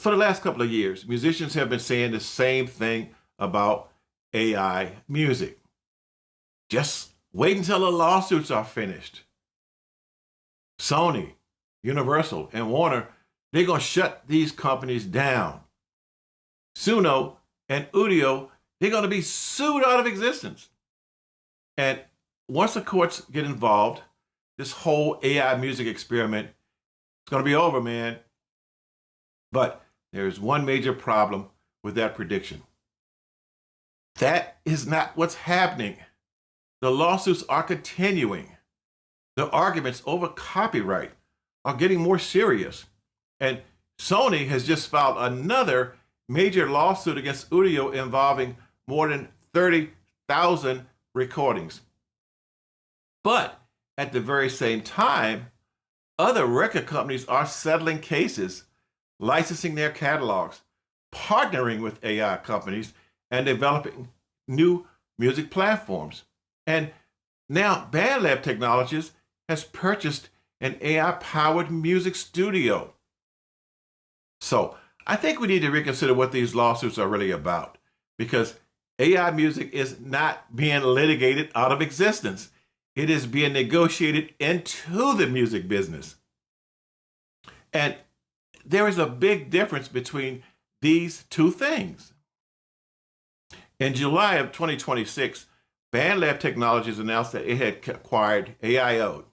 For the last couple of years, musicians have been saying the same thing about AI music. Just wait until the lawsuits are finished. Sony, Universal, and Warner, they're going to shut these companies down. Suno and Udio, they're going to be sued out of existence. And once the courts get involved, this whole AI music experiment is going to be over, man. But there's one major problem with that prediction. That is not what's happening. The lawsuits are continuing. The arguments over copyright are getting more serious. And Sony has just filed another major lawsuit against Udio involving more than 30,000 recordings. But at the very same time, other record companies are settling cases, licensing their catalogs, partnering with AI companies, and developing new music platforms. And now BandLab Technologies has purchased an AI-powered music studio. So I think we need to reconsider what these lawsuits are really about, because AI music is not being litigated out of existence. It is being negotiated into the music business. And there is a big difference between these two things. In July of 2026, BandLab Technologies announced that it had acquired Aiode.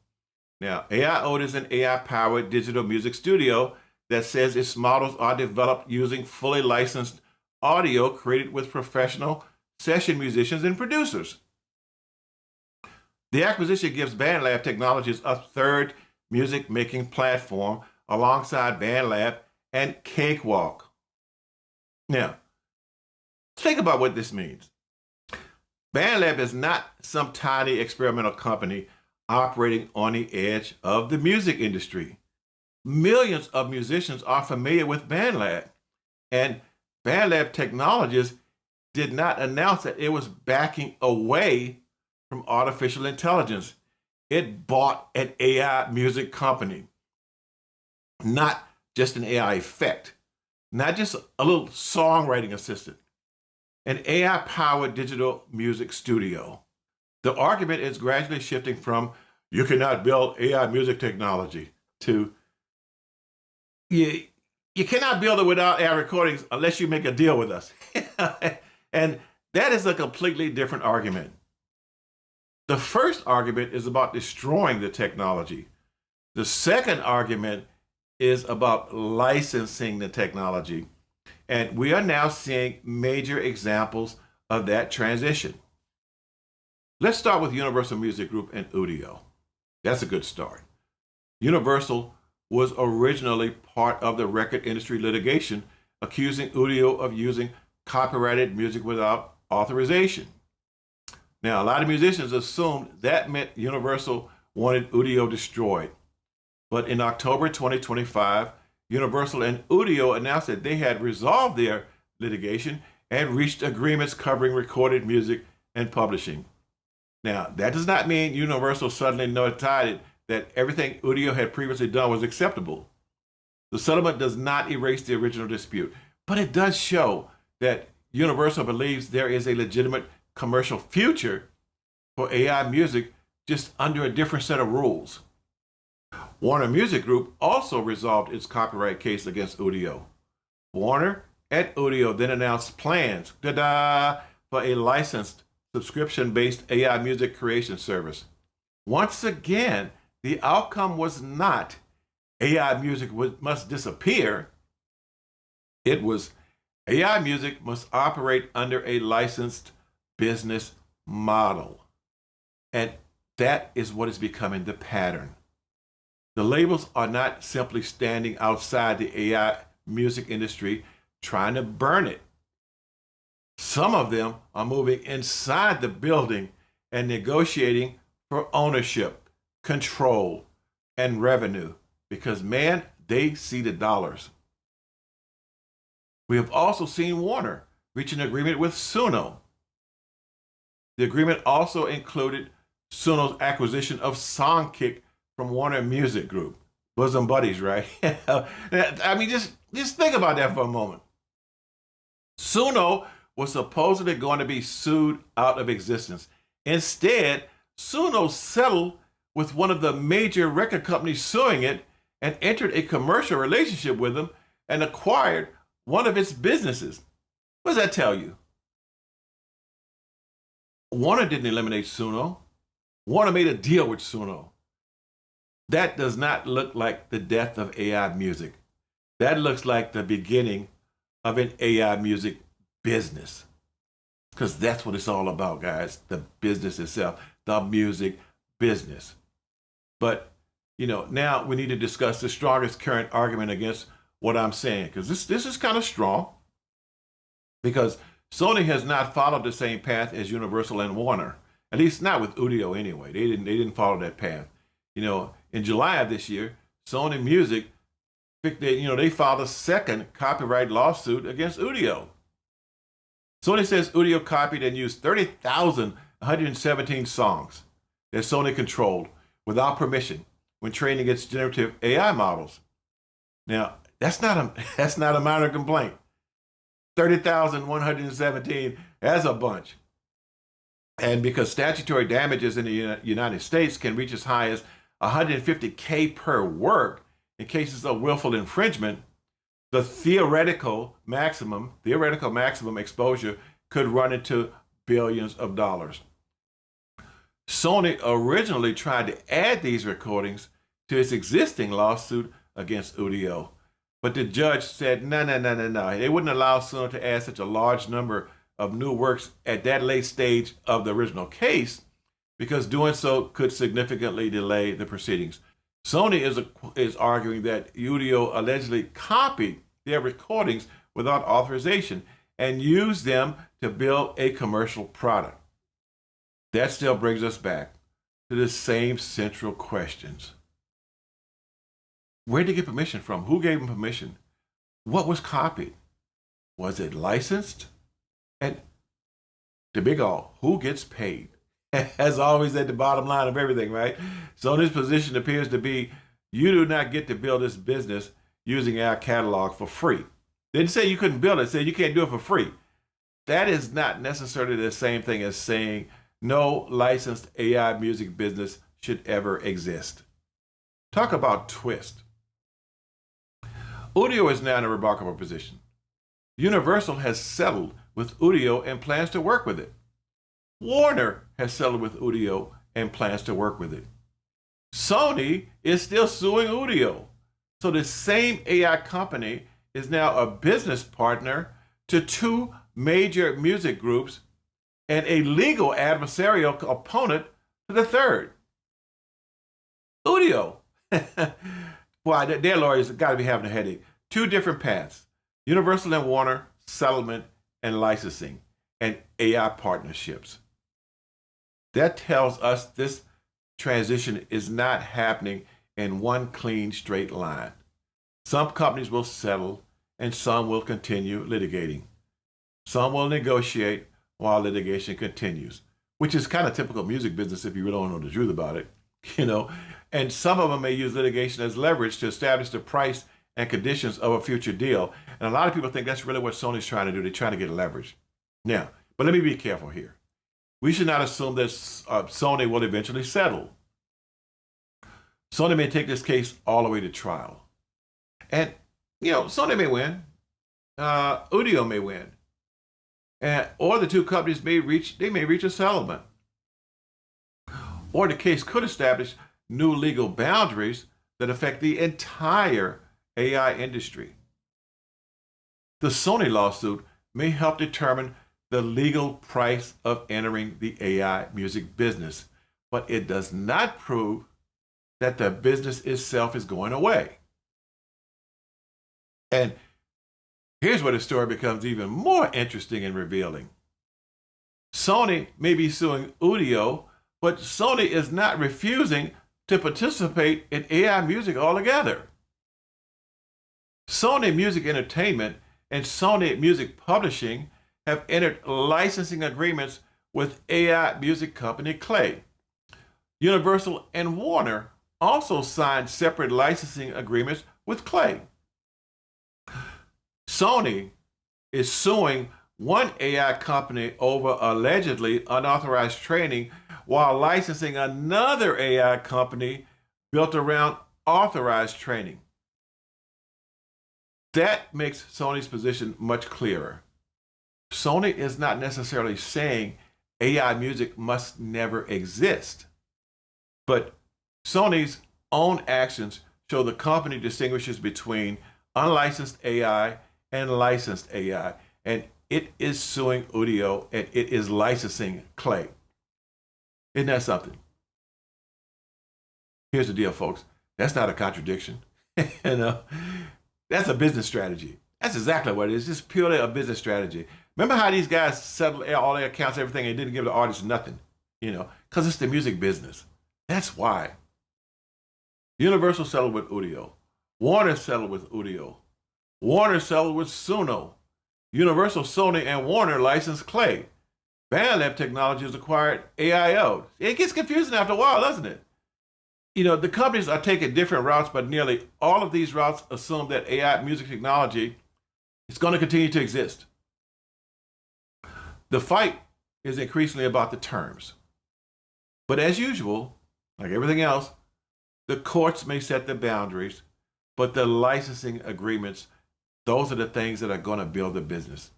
Now, Aiode is an AI-powered digital music studio that says its models are developed using fully licensed audio created with professional session musicians and producers. The acquisition gives BandLab Technologies a third music-making platform alongside BandLab and Cakewalk. Now, think about what this means. BandLab is not some tiny experimental company operating on the edge of the music industry. Millions of musicians are familiar with BandLab, and BandLab Technologies did not announce that it was backing away from artificial intelligence. It bought an AI music company, not just an AI effect, not just a little songwriting assistant, an AI-powered digital music studio. The argument is gradually shifting from "you cannot build AI music technology" to you cannot build it without AI recordings unless you make a deal with us. And that is a completely different argument. The first argument is about destroying the technology. The second argument is about licensing the technology. And we are now seeing major examples of that transition. Let's start with Universal Music Group and Udio. That's a good start. Universal was originally part of the record industry litigation accusing Udio of using copyrighted music without authorization. Now, a lot of musicians assumed that meant Universal wanted Udio destroyed. But in October 2025, Universal and Udio announced that they had resolved their litigation and reached agreements covering recorded music and publishing. Now, that does not mean Universal suddenly decided that everything Udio had previously done was acceptable. The settlement does not erase the original dispute, but it does show that Universal believes there is a legitimate commercial future for AI music, just under a different set of rules. Warner Music Group also resolved its copyright case against Udio. Warner and Udio then announced plans for a licensed subscription-based AI music creation service. Once again, the outcome was not AI music must disappear. It was AI music must operate under a licensed business model. And that is what is becoming the pattern. The labels are not simply standing outside the AI music industry trying to burn it. Some of them are moving inside the building and negotiating for ownership, control, and revenue because, man, they see the dollars. We have also seen Warner reach an agreement with Suno. The agreement also included Suno's acquisition of Songkick from Warner Music Group. Bosom buddies, right? I mean, just think about that for a moment. Suno was supposedly going to be sued out of existence. Instead, Suno settled with one of the major record companies suing it and entered a commercial relationship with them and acquired one of its businesses. What does that tell you? Warner didn't eliminate Suno. Warner made a deal with Suno. That does not look like the death of AI music. That looks like the beginning of an AI music business. Because that's what it's all about, guys. The business itself, the music business. But, now we need to discuss the strongest current argument against what I'm saying. Because this is kind of strong. Because Sony has not followed the same path as Universal and Warner. At least not with Udio anyway. They didn't follow that path. In July of this year, Sony Music, they filed a second copyright lawsuit against Udio. Sony says Udio copied and used 30,117 songs that Sony controlled without permission when training its generative AI models. Now, that's not a minor complaint. 30,117, that's a bunch. And because statutory damages in the United States can reach as high as $150K per work in cases of willful infringement, the theoretical maximum exposure could run into billions of dollars. Sony originally tried to add these recordings to its existing lawsuit against Udio, but the judge said no. They wouldn't allow Suno to add such a large number of new works at that late stage of the original case, because doing so could significantly delay the proceedings. Sony is arguing that Udio allegedly copied their recordings without authorization and used them to build a commercial product. That still brings us back to the same central questions. Where did they get permission from? Who gave them permission? What was copied? Was it licensed? And the big all, who gets paid? As always, at the bottom line of everything, right? So this position appears to be, you do not get to build this business using our catalog for free. They didn't say you couldn't build it, say you can't do it for free. That is not necessarily the same thing as saying no licensed AI music business should ever exist. Talk about twist. Udio is now in a remarkable position. Universal has settled with Udio and plans to work with it. Warner has settled with Udio and plans to work with it. Sony is still suing Udio. So the same AI company is now a business partner to two major music groups and a legal adversarial opponent to the third. Udio. Why, their lawyers have got to be having a headache. Two different paths. Universal and Warner, settlement and licensing, and AI partnerships. That tells us this transition is not happening in one clean, straight line. Some companies will settle and some will continue litigating. Some will negotiate while litigation continues, which is kind of typical music business if you really don't know the truth about it, And some of them may use litigation as leverage to establish the price and conditions of a future deal. And a lot of people think that's really what Sony's trying to do. They're trying to get leverage. Now, but let me be careful here. We should not assume that Sony will eventually settle. Sony may take this case all the way to trial. And, Sony may win. Udio may win. Or the two companies may reach a settlement. Or the case could establish new legal boundaries that affect the entire AI industry. The Sony lawsuit may help determine the legal price of entering the AI music business, but it does not prove that the business itself is going away. And here's where the story becomes even more interesting and revealing. Sony may be suing Udio, but Sony is not refusing to participate in AI music altogether. Sony Music Entertainment and Sony Music Publishing have entered licensing agreements with AI music company Klay. Universal and Warner also signed separate licensing agreements with Klay. Sony is suing one AI company over allegedly unauthorized training while licensing another AI company built around authorized training. That makes Sony's position much clearer. Sony is not necessarily saying AI music must never exist, but Sony's own actions show the company distinguishes between unlicensed AI and licensed AI, and it is suing Udio and it is licensing Klay. Isn't that something? Here's the deal, folks. That's not a contradiction. you know, that's a business strategy. That's exactly what it is. Just purely a business strategy. Remember how these guys settled all their accounts, everything, and didn't give the artists nothing? Because it's the music business. That's why. Universal settled with Udio. Warner settled with Udio. Warner settled with Suno. Universal, Sony, and Warner licensed Klay. BandLab Technologies acquired Aiode. It gets confusing after a while, doesn't it? The companies are taking different routes, but nearly all of these routes assume that AI music technology is going to continue to exist. The fight is increasingly about the terms. But as usual, like everything else, the courts may set the boundaries, but the licensing agreements, those are the things that are going to build the business.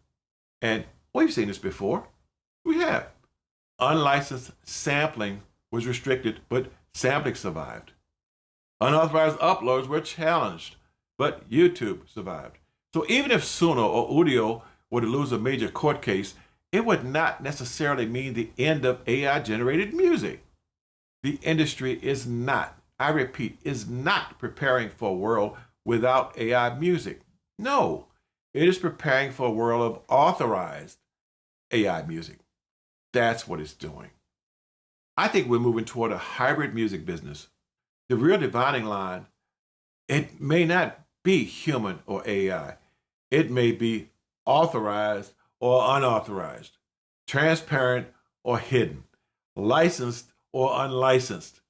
And we've seen this before. We have. Unlicensed sampling was restricted, but sampling survived. Unauthorized uploads were challenged, but YouTube survived. So even if Suno or Udio were to lose a major court case, it would not necessarily mean the end of AI-generated music. The industry is not, I repeat, is not preparing for a world without AI music. No, it is preparing for a world of authorized AI music. That's what it's doing. I think we're moving toward a hybrid music business. The real dividing line, it may not be human or AI. It may be authorized or unauthorized, transparent or hidden, licensed or unlicensed.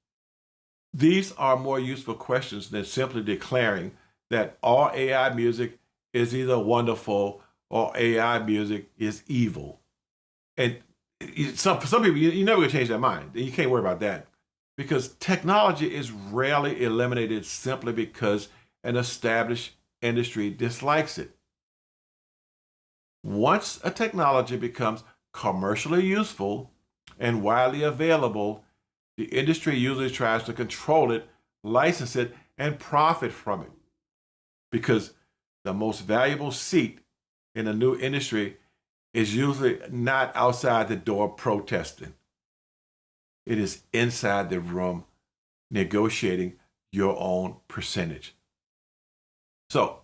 These are more useful questions than simply declaring that all AI music is either wonderful or AI music is evil. And some people, you're never going to change their mind. You can't worry about that because technology is rarely eliminated simply because an established industry dislikes it. Once a technology becomes commercially useful and widely available, the industry usually tries to control it, license it, and profit from it. Because the most valuable seat in a new industry is usually not outside the door protesting. It is inside the room negotiating your own percentage. So,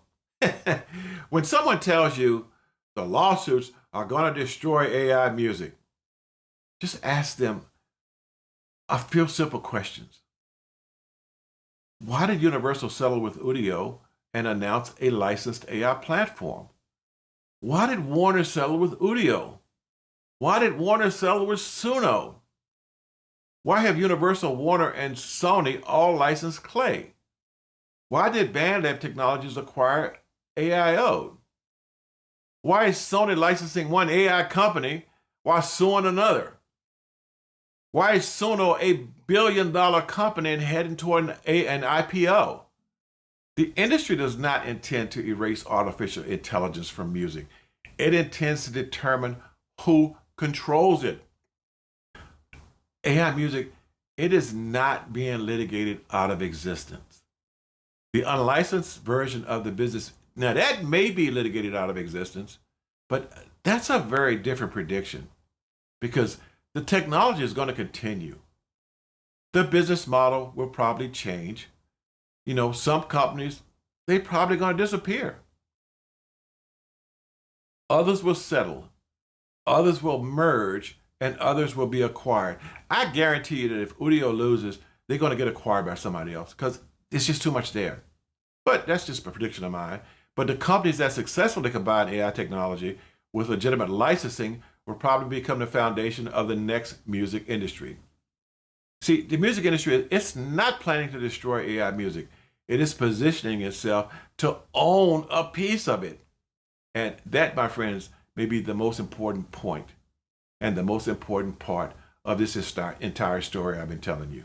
when someone tells you the lawsuits are going to destroy AI music, just ask them a few simple questions. Why did Universal settle with Udio and announce a licensed AI platform? Why did Warner settle with Udio? Why did Warner settle with Suno? Why have Universal, Warner, and Sony all licensed Klay? Why did BandLab Technologies acquire Aiode? Why is Sony licensing one AI company while suing another? Why is Suno a billion-dollar company and heading toward an IPO? The industry does not intend to erase artificial intelligence from music. It intends to determine who controls it. AI music, it is not being litigated out of existence. The unlicensed version of the business, now that may be litigated out of existence, but that's a very different prediction because the technology is going to continue. The business model will probably change. Some companies, they're probably going to disappear. Others will settle. Others will merge, and others will be acquired. I guarantee you that if Udio loses, they're going to get acquired by somebody else because it's just too much there. But that's just a prediction of mine. But the companies that successfully combine AI technology with legitimate licensing will probably become the foundation of the next music industry. See, the music industry, it's not planning to destroy AI music. It is positioning itself to own a piece of it. And that, my friends, may be the most important point and the most important part of this entire story I've been telling you.